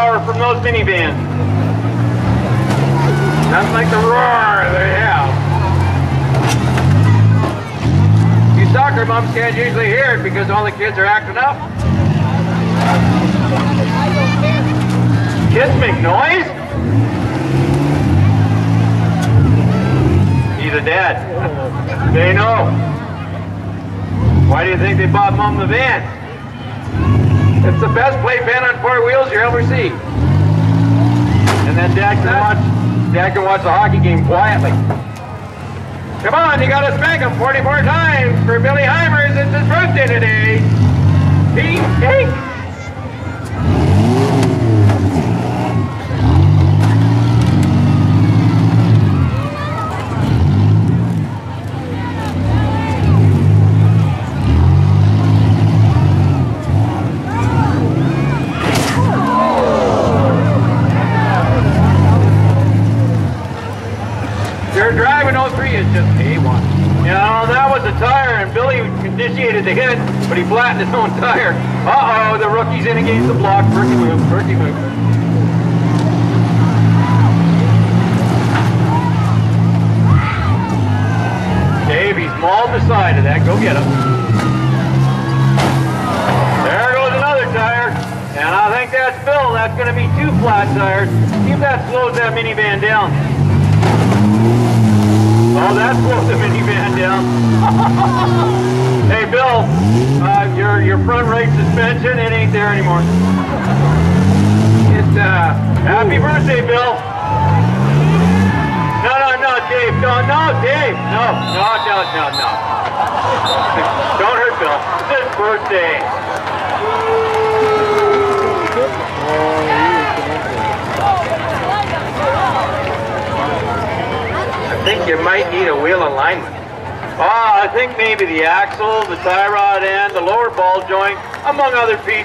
horsepower from those minivans. Nothing like the roar they have. You soccer moms can't usually hear it because all the kids are acting up. Kids make noise? He's a dad. They know. Why do you think they bought Mom the van? It's the best plate van on four wheels you ever see. And then Dad can watch the hockey game quietly. Come on, you gotta spank him 44 times for Billy Heimers. It's his birthday today. Team cake. Driving 03 is just A1. You know, that was a tire, and Billy initiated the hit, but he flattened his own tire. Uh-oh, the rookie's in against the block. Rookie move, rookie move. Dave, he's mauled the side of that. Go get him. There goes another tire. And I think that's Bill. That's going to be 2 flat tires. See if that slows that minivan down. Oh, that slows the minivan down. Hey, Bill, your front right suspension, it ain't there anymore. It's, happy birthday, Bill. No, Dave. No, Dave. No. Don't hurt Bill. It's his birthday. I think you might need a wheel alignment. Oh, I think maybe the axle, the tie rod end, the lower ball joint, among other pieces.